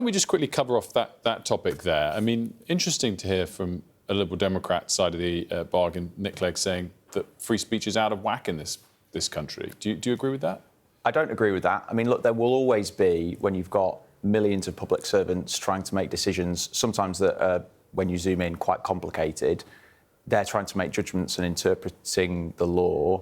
We just quickly cover off that topic there. I mean, interesting to hear from a Liberal Democrat side of the bargain, Nick Clegg, saying that free speech is out of whack in this country. Do you agree with that? I don't agree with that. I mean, look, there will always be, when you've got millions of public servants trying to make decisions, sometimes that are, when you zoom in, quite complicated. They're trying to make judgments and interpreting the law.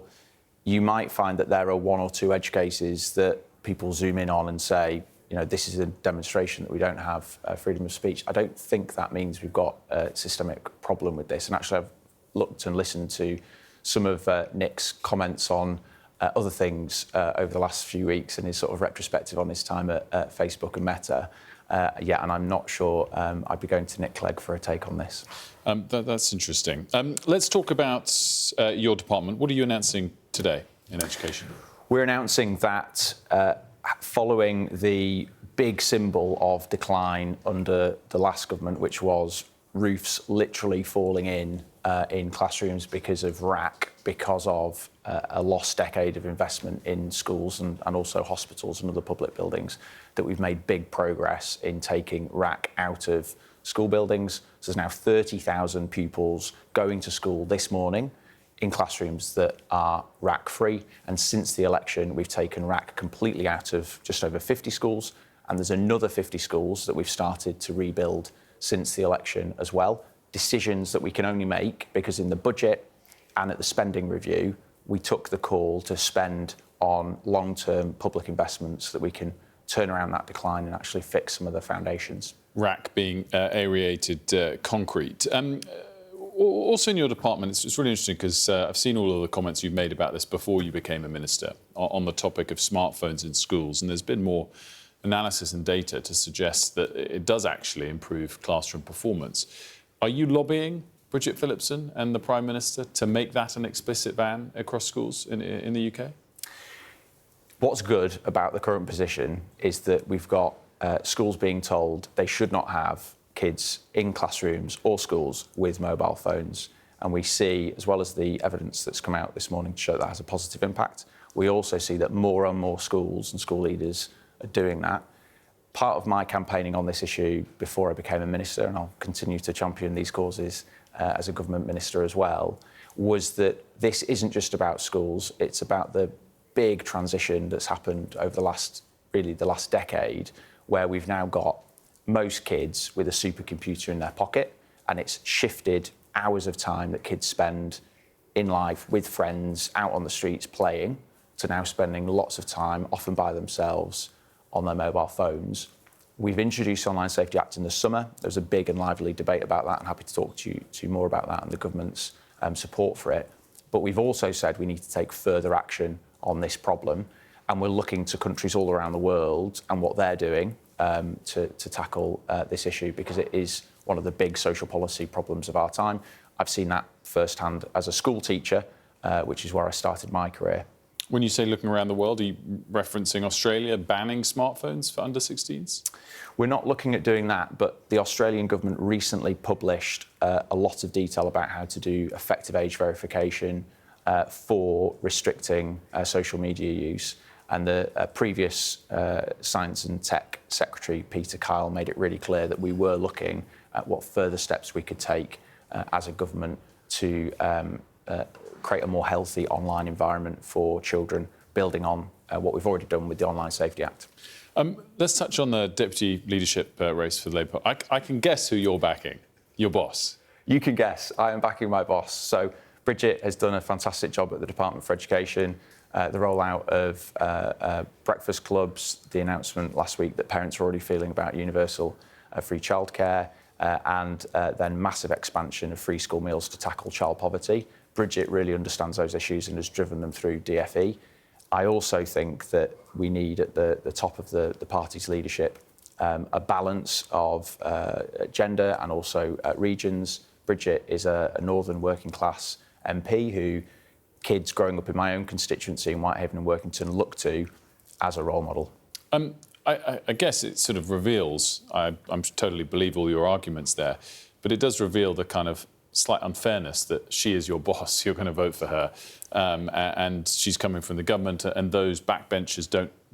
You might find that there are one or two edge cases that people zoom in on and say, you know, this is a demonstration that we don't have freedom of speech. I don't think that means we've got a systemic problem with this. And actually, I've looked and listened to some of Nick's comments on other things over the last few weeks and his sort of retrospective on his time at Facebook and Meta. And I'm not sure I'd be going to Nick Clegg for a take on this. That's interesting. Let's talk about your department. What are you announcing today in education? We're announcing that following the big symbol of decline under the last government, which was roofs literally falling in classrooms because of RAAC, because of a lost decade of investment in schools and also hospitals and other public buildings, that we've made big progress in taking RAAC out of school buildings. So there's now 30,000 pupils going to school this morning in classrooms that are RAAC-free. And since the election, we've taken RAAC completely out of just over 50 schools. And there's another 50 schools that we've started to rebuild since the election as well. Decisions that we can only make because in the budget and at the spending review, we took the call to spend on long-term public investments that we can turn around that decline and actually fix some of the foundations. RAAC being aerated concrete. Also in your department, it's really interesting because I've seen all of the comments you've made about this before you became a minister on the topic of smartphones in schools, and there's been more analysis and data to suggest that it does actually improve classroom performance. Are you lobbying Bridget Phillipson and the Prime Minister to make that an explicit ban across schools in the UK? What's good about the current position is that we've got schools being told they should not have kids in classrooms or schools with mobile phones. And we see, as well as the evidence that's come out this morning to show that has a positive impact, we also see that more and more schools and school leaders are doing that. Part of my campaigning on this issue before I became a minister, and I'll continue to champion these causes as a government minister as well, was that this isn't just about schools, it's about the big transition that's happened over the last decade, where we've now got most kids with a supercomputer in their pocket, and it's shifted hours of time that kids spend in life with friends out on the streets playing to now spending lots of time, often by themselves, on their mobile phones. We've introduced the Online Safety Act in the summer. There was a big and lively debate about that. I'm happy to talk to you more about that and the government's support for it. But we've also said we need to take further action on this problem, and we're looking to countries all around the world and what they're doing to tackle this issue, because it is one of the big social policy problems of our time. I've seen that firsthand as a school teacher, which is where I started my career. When you say looking around the world, are you referencing Australia banning smartphones for under 16s? We're not looking at doing that, but the Australian government recently published a lot of detail about how to do effective age verification for restricting social media use. And the previous Science and Tech Secretary, Peter Kyle, made it really clear that we were looking at what further steps we could take as a government to create a more healthy online environment for children, building on what we've already done with the Online Safety Act. Let's touch on the deputy leadership race for the Labour Party. I can guess who you're backing, your boss. You can guess. I am backing my boss. So Bridget has done a fantastic job at the Department for Education. The rollout of breakfast clubs, the announcement last week that parents are already feeling about universal free childcare, and then massive expansion of free school meals to tackle child poverty. Bridget really understands those issues and has driven them through DFE. I also think that we need at the top of the party's leadership a balance of gender and also regions. Bridget is a northern working class MP who kids growing up in my own constituency in Whitehaven and Workington look to as a role model. I guess it sort of reveals, I totally believe all your arguments there, but it does reveal the kind of slight unfairness that she is your boss, you're going to vote for her, and she's coming from the government, and those backbenchers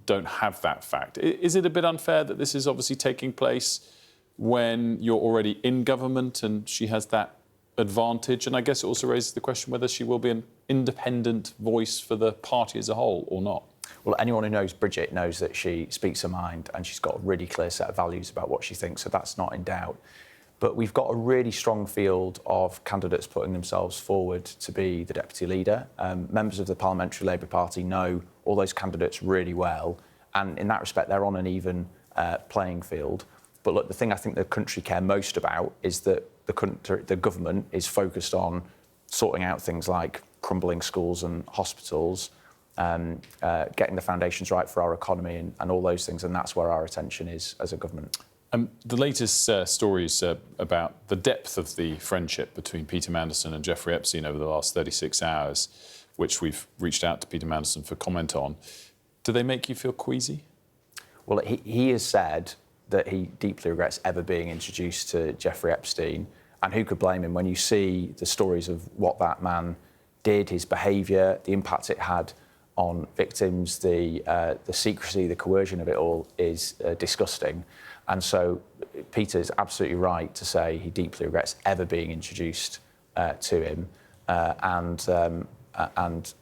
don't have that fact. Is it a bit unfair that this is obviously taking place when you're already in government and she has that advantage? And I guess it also raises the question whether she will be an independent voice for the party as a whole or not. Well, anyone who knows Bridget knows that she speaks her mind and she's got a really clear set of values about what she thinks, so that's not in doubt. But we've got a really strong field of candidates putting themselves forward to be the deputy leader. Members of the Parliamentary Labour Party know all those candidates really well, and in that respect, they're on an even playing field. But look, the thing I think the country care most about is that the government is focused on sorting out things like crumbling schools and hospitals, getting the foundations right for our economy and all those things, and that's where our attention is as a government. The latest stories about the depth of the friendship between Peter Mandelson and Jeffrey Epstein over the last 36 hours, which we've reached out to Peter Mandelson for comment on, do they make you feel queasy? Well, he has said that he deeply regrets ever being introduced to Jeffrey Epstein, and who could blame him when you see the stories of what that man did, his behaviour, the impact it had on victims, the secrecy, the coercion of it all is disgusting. And so Peter's absolutely right to say he deeply regrets ever being introduced to him. And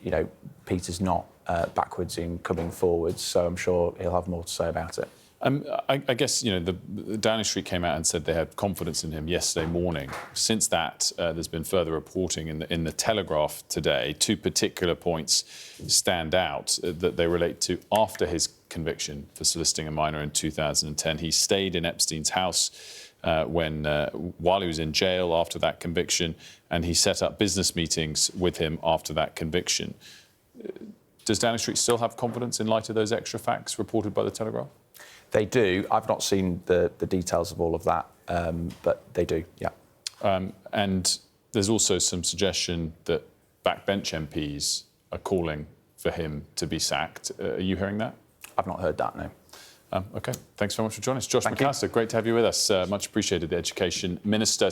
you know, Peter's not backwards in coming forwards, so I'm sure he'll have more to say about it. I guess, you know, the Downing Street came out and said they had confidence in him yesterday morning. Since that, there's been further reporting in the Telegraph today. Two particular points stand out that they relate to after his conviction for soliciting a minor in 2010. He stayed in Epstein's house while he was in jail after that conviction, and he set up business meetings with him after that conviction. Does Downing Street still have confidence in light of those extra facts reported by the Telegraph? They do. I've not seen the details of all of that, but they do, yeah. And there's also some suggestion that backbench MPs are calling for him to be sacked. Are you hearing that? I've not heard that, no. OK, thanks very much for joining us. Josh MacAlister, great to have you with us. Much appreciated, the Education Minister.